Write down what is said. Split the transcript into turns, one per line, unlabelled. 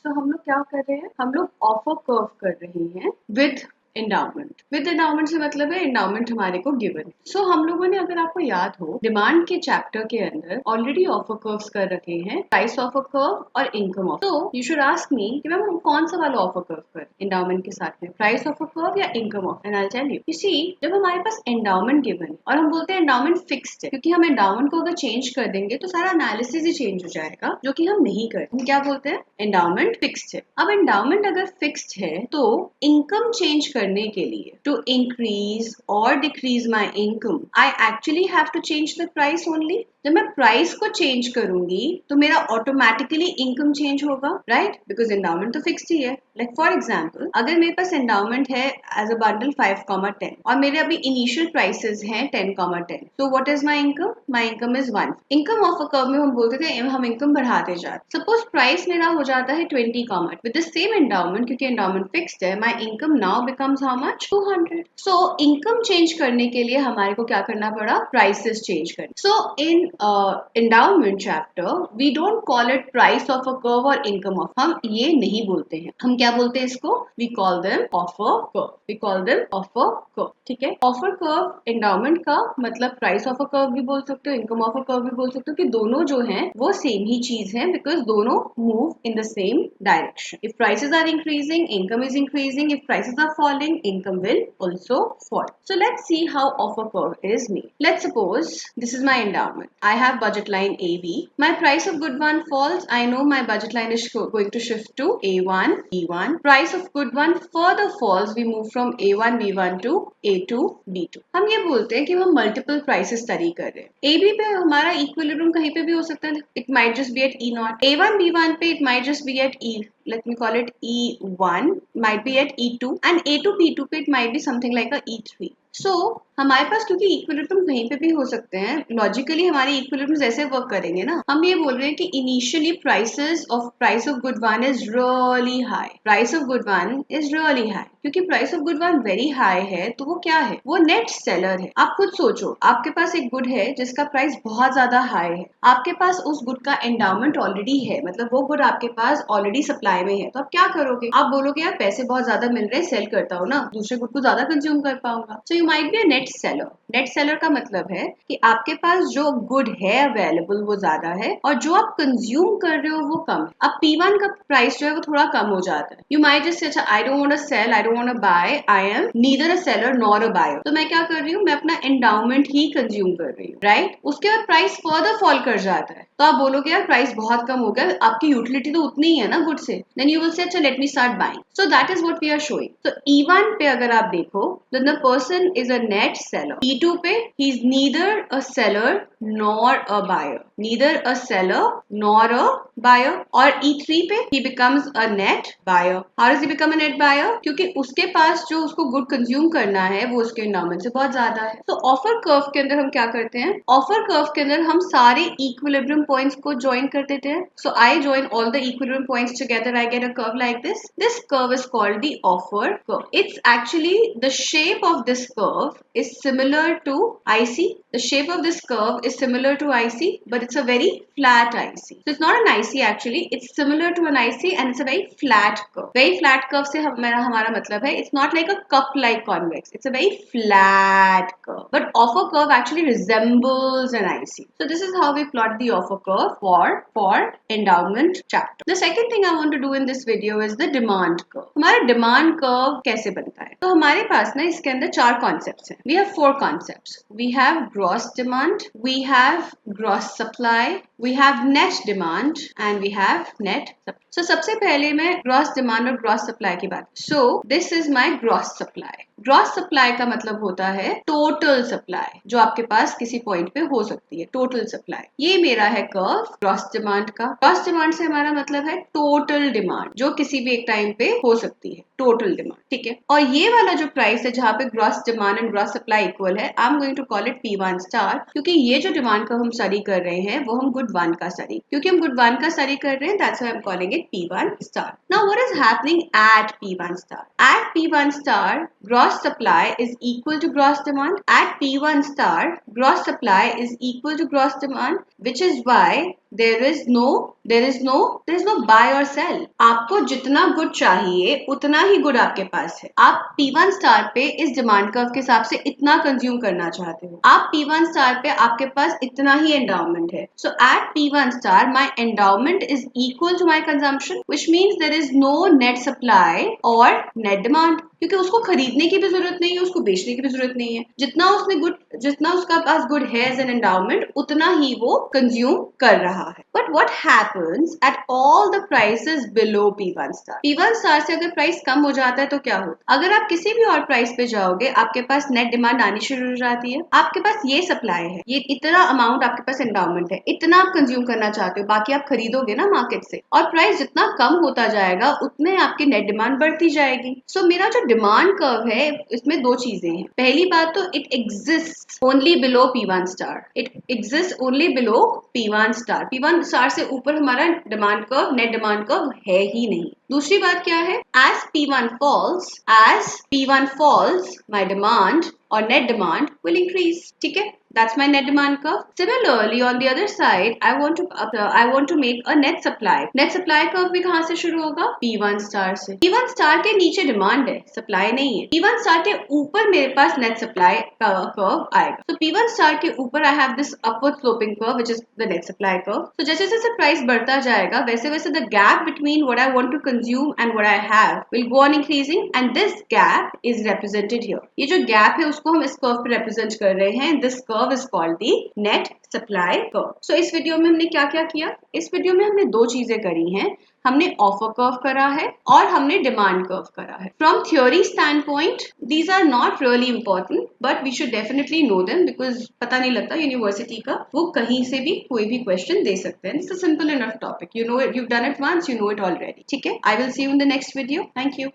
सो हम लोग क्या कर रहे हैं, हम लोग ऑफर कर्व कर रहे हैं विद एंडाउमेंट। विद एंडाउमेंट से मतलब है एंडाउमेंट हमारे को गिवन। सो हम लोगों ने, अगर आपको याद हो, डिमांड के चैप्टर के अंदर ऑलरेडी ऑफर कर्व्स कर रखे हैं, प्राइस ऑफर कर्व और इनकम ऑफर। तो यू शुड आस्क मी कि मैम हम कौन सा वाला ऑफर कर्व कर एंडाउमेंट के साथ में, प्राइस ऑफर कर्व या income offer? And I will tell you see, जब हमारे पास एंडाउमेंट गिवन है और हम बोलते हैं एंडाउमेंट फिक्स्ड है, क्योंकि हम एंडाउमेंट को अगर चेंज कर देंगे तो सारा एनालिसिस ही चेंज हो जाएगा, जो कि हम नहीं करते। हम क्या बोलते हैं, एंडाउमेंट फिक्स्ड है। अब एंडाउमेंट अगर फिक्स्ड है तो इनकम चेंज करने के लिए, टू इंक्रीज और decrease my income, I actually have to change the price only. जब मैं प्राइस को चेंज करूंगी तो मेरा ऑटोमेटिकली इनकम चेंज होगा, राइट? बिकॉज एंडाउमेंट तो फिक्स्ड ही है। लाइक फॉर एग्जांपल, अगर मेरे पास एंडाउमेंट है एज अ बंडल 5,10 और मेरे अभी इनिशियल प्राइसेस हैं 10,10, तो what is my income? My income is 1। Income of a curve में हम बोलते थे हम इनकम बढ़ाते जाते। सपोज प्राइस मेरा हो जाता है 20, विद द सेम एंडाउमेंट, क्योंकि एंडाउमेंट फिक्स्ड है, my income now becomes how much? 200। So income change करने के लिए हमारे को क्या करना पड़ा? प्राइसेस चेंज करने। सो इन endowment chapter we don't call it price of a curve और income of, हम ये नहीं बोलते हैं। हम क्या बोलते हैं इसको? we call them offer curve, we call them offer curve। ठीक है, offer curve endowment का मतलब price of a curve भी बोल सकते हो, income of a curve भी बोल सकते हो, कि दोनों जो हैं वो सेम ही चीज है, because दोनों move in the same direction। if prices are increasing, income is increasing, if prices are falling, income will also fall। so let's see how offer curve is made। let's suppose this is my endowment, I have budget line AB. My price of good one falls. I know my budget line is going to shift to A1, B1. Price of good one further falls. We move from A1, B1 to A2, B2। हम ये बोलते हैं कि हम multiple prices study कर रहे हैं। AB पे हमारा इक्विलिब्रियम कहीं पे भी हो सकता है। It might just be at E0. A1, B1 पे it might just be at E, let me call it E1, might be at E2, and A2, B2 पे it might be something like a E3। सो हमारे पास क्योंकि equilibrium कहीं पे भी हो सकते हैं, लॉजिकली हमारे इक्विलिब्रियम ऐसे वर्क करेंगे ना। हम ये बोल रहे हैं कि initially price of good one is really high, price of good one is really high. क्योंकि price of good one very high है तो वो क्या है? वो नेट सेलर है। आप खुद सोचो, आपके पास एक गुड है जिसका प्राइस बहुत ज्यादा हाई है, आपके पास उस गुड का एंडाउमेंट ऑलरेडी है, मतलब वो गुड आपके पास ऑलरेडी सप्लाई में है, तो आप क्या करोगे? आप बोलोगे यार पैसे बहुत ज्यादा मिल रहे हैं, सेल करता हूँ ना, दूसरे गुड को ज्यादा कंज्यूम कर पाऊंगा। So you might be a net seller. Net seller का मतलब है कि आपके पास जो गुड है अवेलेबल वो ज्यादा है और जो आप कंज्यूम कर रहे हो वो कम है। अब P1 का प्राइस जो है वो थोड़ा कम हो जाता है। यू माइट जस्ट से, अच्छा I don't want to sell, I don't want to buy, I am neither a seller nor a buyer. तो मैं क्या कर रही हूँ? मैं अपना एंडाउमेंट ही कंज्यूम कर रही हूँ, राइट? उसके बाद प्राइस फर्दर फॉल कर जाता है तो आप बोलोगे यार प्राइस बहुत कम हो गया, आपकी यूटिलिटी तो उतनी ही है ना गुड से। देन यू विल से अच्छा let me start buying. So that is what we are showing. तो E1 पे अगर आप देखो, then the person is a net seller। E2 पे he is neither a seller nor a buyer, neither a seller nor a buyer। और E3 पे he becomes a net buyer। How does he become a net buyer? क्योंकि उसके पास जो उसको good consume करना है वो उसके एंडाउमेंट से बहुत ज्यादा है। तो ऑफर कर्व के अंदर हम क्या करते हैं? ऑफर कर्व के अंदर हम सारे इक्विलिब्रियम पॉइंट्स को ज्वाइन कर देते हैं। So I join all the equilibrium points together, I get a curve like this. This curve is called the offer curve. It's actually the shape of this curve is similar to IC। The shape of this curve is similar to IC, but it's a very flat IC। So it's not an IC actually, it's similar to an IC and it's a very flat curve। Very flat curve से हमारा मतलब है it's not like a cup like convex, it's a very flat curve। But offer curve actually resembles an IC। So this is how we plot the offer curve for endowment chapter। The second thing I want to do in this video is the demand curve। हमारा demand curve कैसे बनता है? तो हमारे पास ना इसके अंदर 4 concepts हैं। We have 4 concepts। We have gross demand, we have gross supply, we have net demand and we have net supply। So सबसे पहले मैं gross demand और gross supply की बात। So this is my gross supply। Gross supply का मतलब होता है टोटल सप्लाई जो आपके पास किसी पॉइंट पे हो सकती है, टोटल सप्लाई। ये मेरा है कर्व ग्रॉस डिमांड का। ग्रॉस डिमांड से हमारा मतलब है टोटल डिमांड जो किसी भी एक टाइम पे हो सकती है, टोटल डिमांड, ठीक है। और ये वाला जो प्राइस है जहाँ पे gross demand and gross supply equal है, I am going to call it P1 star, क्योंकि ये जो डिमांड का हम स्टडी कर रहे हैं वो हम गुड वन का स्टडी, क्योंकि हम गुड वन का स्टडी कर रहे हैं, that's why I am calling it P1 star. Now what is happening at P1 star? At P1 star gross supply is equal to gross demand। At P1 star, gross supply is equal to gross demand, which is why there is no buy और sell. आपको जितना good चाहिए उतना ही good आपके पास है। आप P1 star पे इस डिमांड कर्व के हिसाब से इतना कंज्यूम करना चाहते हो, आप P1 स्टार पे आपके पास इतना ही एंडाउमेंट है। So at P1 star my endowment is equal to my consumption, which means there is no net supply और नेट डिमांड, क्योंकि उसको खरीदने की भी जरूरत नहीं है, उसको बेचने की भी जरूरत नहीं है। जितना उसका पास गुड है एज एन एंडाउमेंट, उतना ही वो कंज्यूम कर रहा है। But what happens at all the prices below P1 star? P1 star से अगर प्राइस कम हो जाता है तो क्या होता? अगर आप किसी भी और प्राइस पे जाओगे, आपके पास नेट डिमांड आनी शुरू हो जाती है। आपके पास ये सप्लाई है, ये इतना अमाउंट आपके पास एंडाउमेंट है, इतना आप कंज्यूम करना चाहते हो, बाकी आप खरीदोगे ना मार्केट से, और प्राइस जितना कम होता जाएगा उतने आपकी नेट डिमांड बढ़ती जाएगी। सो मेरा जो डिमांड कर्व है, इसमें दो चीजें हैं। पहली बात तो it exist only below P1 star, it exist only below P1 star. P1 star से ऊपर हमारा demand curve, net demand curve है ही नहीं। दूसरी बात क्या है? as P1 falls my demand or net demand will increase. ठीक है, that's my net demand curve. Similarly, on the other side, I want to make a net supply. Net supply curve भी कहाँ से शुरू होगा? P1 स्टार से। P1 star के नीचे डिमांड है, सप्लाई नहीं है। P1 स्टार के ऊपर मेरे पास नेट सप्लाई कर्व आएगा। So P1 स्टार के ऊपर I have this upward sloping curve which is the net supply curve. So जैसे जैसे प्राइस बढ़ता जाएगा, वैसे वैसे the gap between what I want to consume and what I have will go on increasing, and this gap is represented here. ये जो gap है उसको हम इस कर्व पे represent कर रहे हैं। This curve is called the net supply curve. So इस वीडियो में हमने क्या क्या किया? इस वीडियो में हमने दो चीजें करी हैं। हमने ऑफर कर्व करा है और हमने डिमांड कर्व करा है। From theory stand point these are not really important, but we should definitely know them, because पता नहीं लगता यूनिवर्सिटी का, वो कहीं से भी कोई भी क्वेश्चन दे सकते हैं। It's a simple enough topic, you know it, you done it once, you know it already. ठीक है, I will see you in the next video. Thank you.